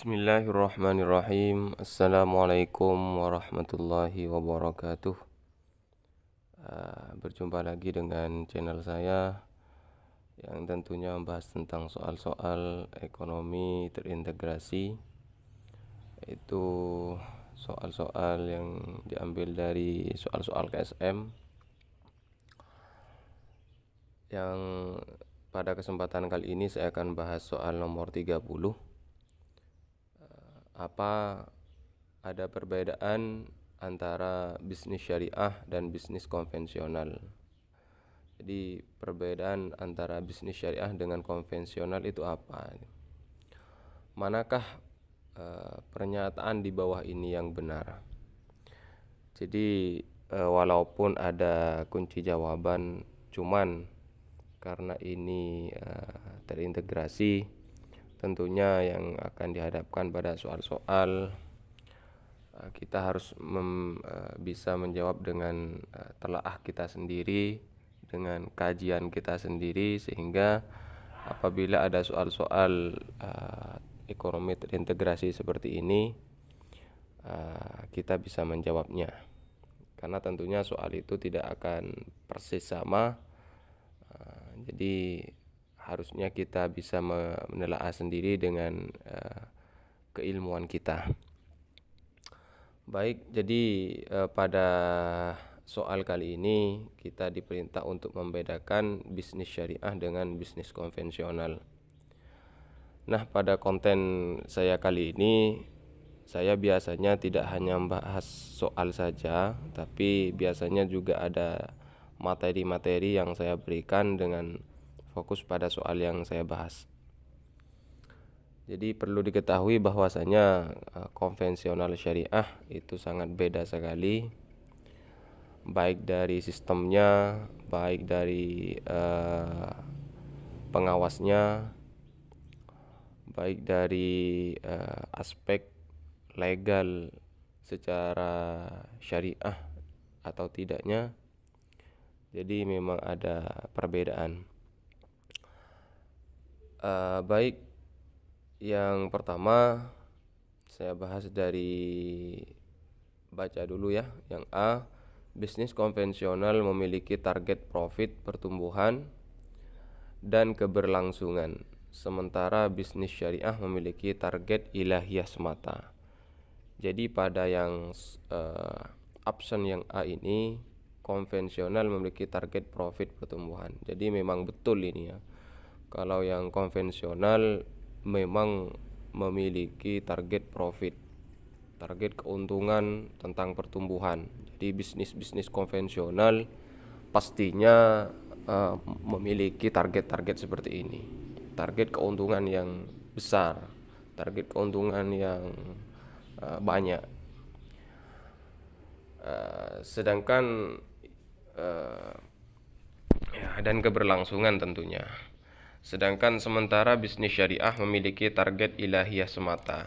Bismillahirrahmanirrahim. Assalamualaikum warahmatullahi wabarakatuh. Berjumpa lagi dengan channel saya yang tentunya membahas tentang soal-soal ekonomi terintegrasi, yaitu soal-soal yang diambil dari soal-soal KSM, yang pada kesempatan kali ini saya akan bahas soal nomor 30. Apa ada perbedaan antara bisnis syariah dan bisnis konvensional? Jadi perbedaan antara bisnis syariah dengan konvensional itu apa? Manakah pernyataan di bawah ini yang benar? Jadi walaupun ada kunci jawaban, cuman karena ini terintegrasi, tentunya yang akan dihadapkan pada soal-soal kita harus bisa menjawab dengan telaah kita sendiri, dengan kajian kita sendiri, sehingga apabila ada soal-soal ekonomi terintegrasi seperti ini, kita bisa menjawabnya. Karena tentunya soal itu tidak akan persis sama, jadi harusnya kita bisa menelaah sendiri dengan keilmuan kita. Baik, jadi pada soal kali ini kita diperintah untuk membedakan bisnis syariah dengan bisnis konvensional. Nah, pada konten saya kali ini, saya biasanya tidak hanya membahas soal saja, tapi biasanya juga ada materi-materi yang saya berikan dengan fokus pada soal yang saya bahas. Jadi perlu diketahui bahwasanya konvensional syariah itu sangat beda sekali, baik dari sistemnya, baik dari pengawasnya, baik dari aspek legal secara syariah atau tidaknya. Jadi memang ada perbedaan. Baik, yang pertama saya bahas dari baca dulu ya. Yang A, bisnis konvensional memiliki target profit pertumbuhan dan keberlangsungan, sementara bisnis syariah memiliki target ilahiyah semata. Jadi pada yang option yang A ini, konvensional memiliki target profit pertumbuhan. Jadi memang betul ini ya. Kalau yang konvensional memang memiliki target profit, target keuntungan tentang pertumbuhan. Jadi bisnis-bisnis konvensional pastinya memiliki target-target seperti ini. Target keuntungan yang besar, target keuntungan yang banyak. Sedangkan dan keberlangsungan tentunya. Sedangkan sementara bisnis syariah memiliki target ilahiyah semata.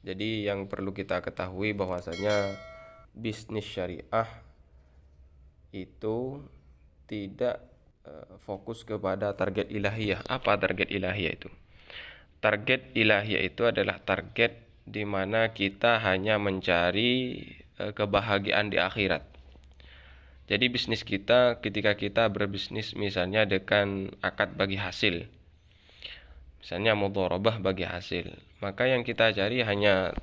Jadi yang perlu kita ketahui bahwasanya bisnis syariah itu tidak fokus kepada target ilahiyah. Apa target ilahiyah itu? Target ilahiyah itu adalah target di mana kita hanya mencari kebahagiaan di akhirat. Jadi bisnis kita, ketika kita berbisnis misalnya dengan akad bagi hasil, misalnya mudharabah bagi hasil, maka yang kita cari hanya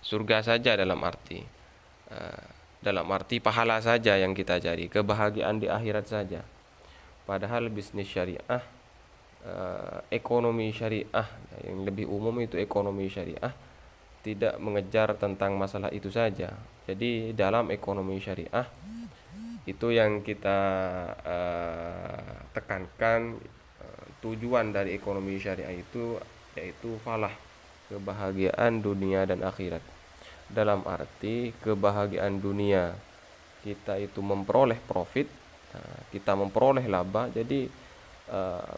surga saja, dalam arti pahala saja yang kita cari, kebahagiaan di akhirat saja. Padahal bisnis syariah, ekonomi syariah yang lebih umum itu ekonomi syariah, tidak mengejar tentang masalah itu saja. Jadi dalam ekonomi syariah itu yang kita tekankan, tujuan dari ekonomi syariah itu yaitu falah, kebahagiaan dunia dan akhirat. Dalam arti kebahagiaan dunia, kita itu memperoleh profit, kita memperoleh laba. Jadi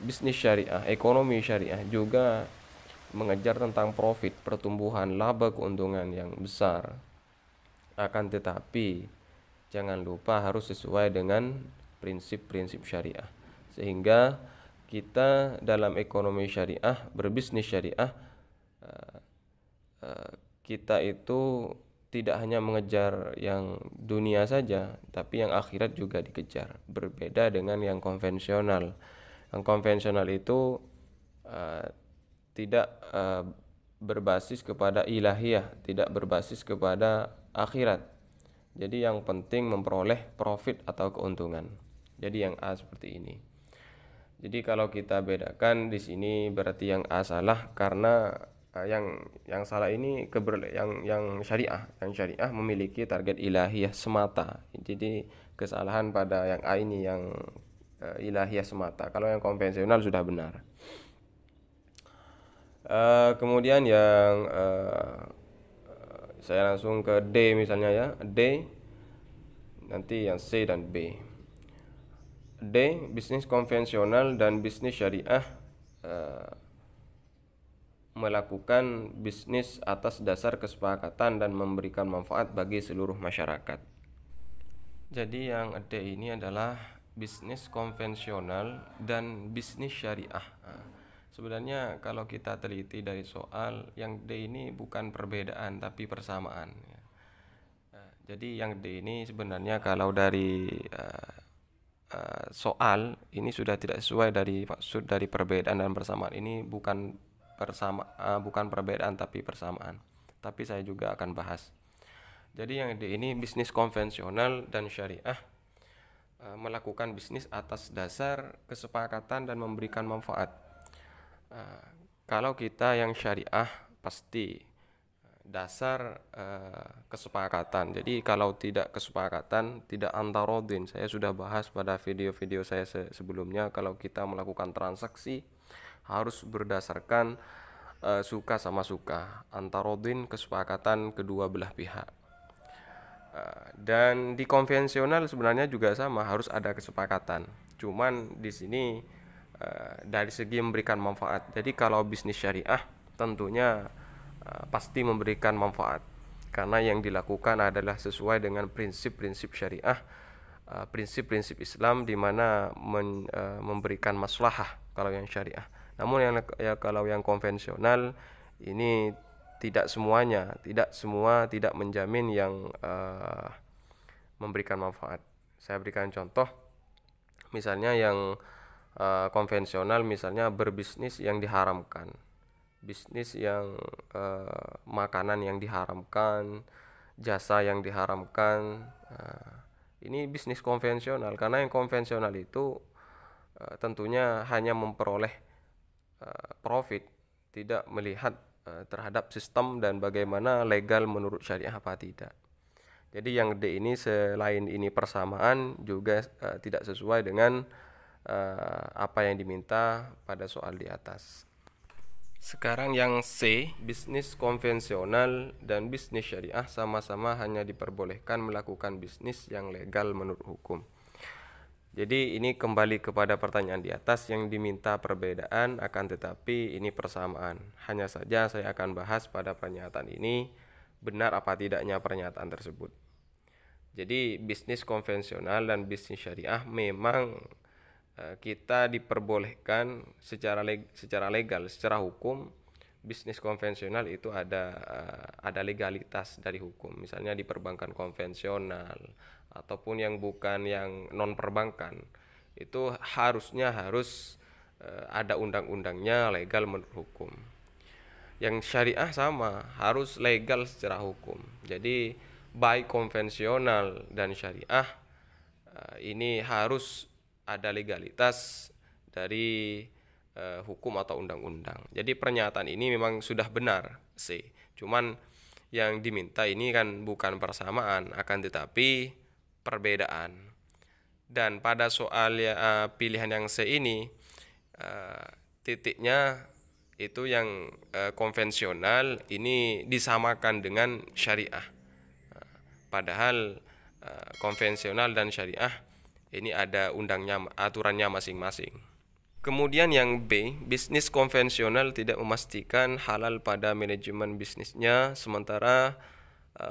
bisnis syariah, ekonomi syariah juga mengejar tentang profit, pertumbuhan, laba, keuntungan yang besar. Akan tetapi jangan lupa harus sesuai dengan prinsip-prinsip syariah, sehingga kita dalam ekonomi syariah, berbisnis syariah, kita itu tidak hanya mengejar yang dunia saja, tapi yang akhirat juga dikejar. Berbeda dengan yang konvensional. Yang konvensional itu tidak berbasis kepada ilahiyah, tidak berbasis kepada akhirat. Jadi yang penting memperoleh profit atau keuntungan. Jadi yang A seperti ini. Jadi kalau kita bedakan di sini berarti yang A salah karena yang salah ini yang syariah. Yang syariah memiliki target ilahiyah semata. Jadi kesalahan pada yang A ini yang ilahiyah semata. Kalau yang konvensional sudah benar. Kemudian yang saya langsung ke D misalnya ya, D, nanti yang C dan B. D, bisnis konvensional dan bisnis syariah melakukan bisnis atas dasar kesepakatan dan memberikan manfaat bagi seluruh masyarakat. Jadi yang D ini adalah bisnis konvensional dan bisnis syariah. Sebenarnya kalau kita teliti dari soal, yang D ini bukan perbedaan tapi persamaan. Jadi yang D ini sebenarnya kalau dari soal ini sudah tidak sesuai dari maksud dari perbedaan dan persamaan. Ini bukan perbedaan tapi persamaan. Tapi saya juga akan bahas. Jadi yang D ini bisnis konvensional dan syariah melakukan bisnis atas dasar kesepakatan dan memberikan manfaat. Kalau kita yang syariah pasti dasar kesepakatan. Jadi kalau tidak kesepakatan, tidak antarodin. Saya sudah bahas pada video-video saya sebelumnya, kalau kita melakukan transaksi harus berdasarkan suka sama suka, antarodin, kesepakatan kedua belah pihak. Dan di konvensional sebenarnya juga sama, harus ada kesepakatan. Cuman di sini dari segi memberikan manfaat. Jadi kalau bisnis syariah tentunya pasti memberikan manfaat karena yang dilakukan adalah sesuai dengan prinsip-prinsip syariah, prinsip-prinsip Islam di mana memberikan maslahah kalau yang syariah. Namun kalau yang konvensional ini tidak tidak menjamin yang memberikan manfaat. Saya berikan contoh, misalnya yang konvensional, misalnya berbisnis yang diharamkan, bisnis yang makanan yang diharamkan, jasa yang diharamkan. Ini bisnis konvensional karena yang konvensional itu tentunya hanya memperoleh profit, tidak melihat terhadap sistem dan bagaimana legal menurut syariah apa tidak. Jadi yang D ini selain ini persamaan juga tidak sesuai dengan apa yang diminta pada soal di atas. Sekarang yang C, bisnis konvensional dan bisnis syariah sama-sama hanya diperbolehkan melakukan bisnis yang legal menurut hukum. Jadi ini kembali kepada pertanyaan di atas, yang diminta perbedaan akan tetapi ini persamaan. Hanya saja saya akan bahas pada pernyataan ini benar apa tidaknya pernyataan tersebut. Jadi bisnis konvensional dan bisnis syariah memang kita diperbolehkan secara legal, secara hukum. Bisnis konvensional itu ada legalitas dari hukum, misalnya di perbankan konvensional ataupun yang bukan, yang non perbankan, itu harus ada undang-undangnya, legal menurut hukum. Yang syariah sama, harus legal secara hukum. Jadi baik konvensional dan syariah ini harus ada legalitas dari hukum atau undang-undang. Jadi pernyataan ini memang sudah benar C. Cuman yang diminta ini kan bukan persamaan, akan tetapi perbedaan. Dan pada soal pilihan yang C ini titiknya itu yang konvensional ini disamakan dengan syariah. Padahal konvensional dan syariah ini ada aturannya masing-masing. Kemudian yang B, bisnis konvensional tidak memastikan halal pada manajemen bisnisnya, sementara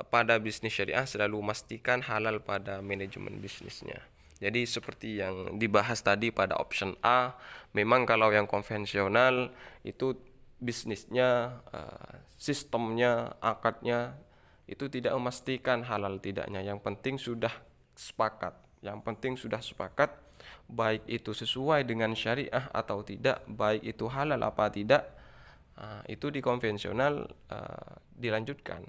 pada bisnis syariah selalu memastikan halal pada manajemen bisnisnya. Jadi seperti yang dibahas tadi pada option A, memang kalau yang konvensional itu bisnisnya, sistemnya, akadnya itu tidak memastikan halal tidaknya. Yang penting sudah sepakat. Baik itu sesuai dengan syariah atau tidak, baik itu halal apa tidak, itu di konvensional dilanjutkan.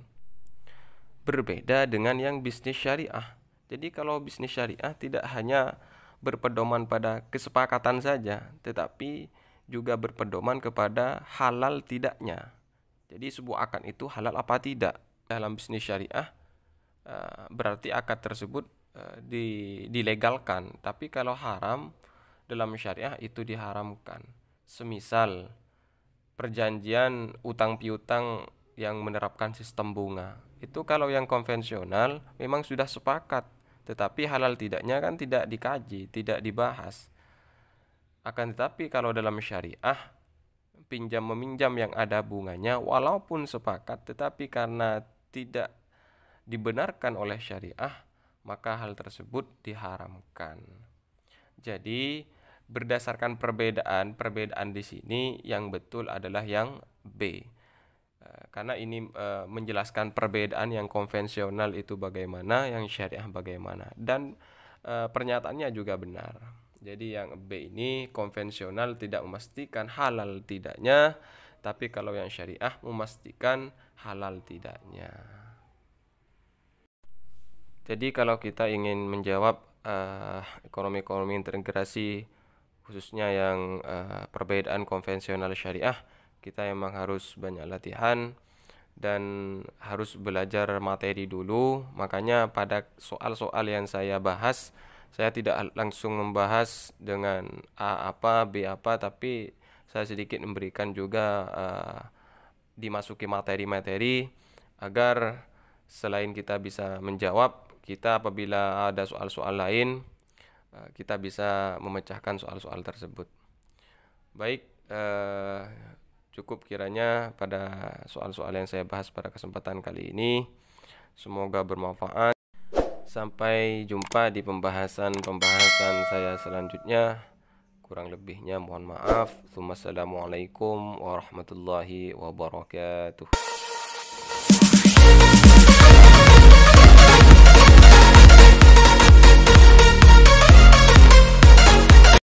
Berbeda dengan yang bisnis syariah. Jadi kalau bisnis syariah tidak hanya berpedoman pada kesepakatan saja, tetapi juga berpedoman kepada halal tidaknya. Jadi sebuah akad itu halal apa tidak. Dalam bisnis syariah berarti akad tersebut dilegalkan, tapi kalau haram dalam syariah itu diharamkan. Semisal perjanjian utang piutang yang menerapkan sistem bunga, itu kalau yang konvensional memang sudah sepakat, tetapi halal tidaknya kan tidak dikaji, tidak dibahas. Akan tetapi kalau dalam syariah, pinjam meminjam yang ada bunganya walaupun sepakat, tetapi karena tidak dibenarkan oleh syariah, maka hal tersebut diharamkan. Jadi berdasarkan perbedaan di sini, yang betul adalah yang B. Karena ini menjelaskan perbedaan, yang konvensional itu bagaimana, yang syariah bagaimana, dan pernyataannya juga benar. Jadi yang B ini konvensional tidak memastikan halal tidaknya, tapi kalau yang syariah memastikan halal tidaknya. Jadi kalau kita ingin menjawab ekonomi-ekonomi integrasi, khususnya yang perbedaan konvensional syariah, kita memang harus banyak latihan dan harus belajar materi dulu. Makanya pada soal-soal yang saya bahas, saya tidak langsung membahas dengan A apa, B apa, tapi saya sedikit memberikan juga dimasuki materi-materi agar selain kita bisa menjawab, kita apabila ada soal-soal lain, kita bisa memecahkan soal-soal tersebut. Baik, cukup kiranya pada soal-soal yang saya bahas pada kesempatan kali ini. Semoga bermanfaat. Sampai jumpa di pembahasan saya selanjutnya. Kurang lebihnya mohon maaf. Wassalamualaikum warahmatullahi wabarakatuh.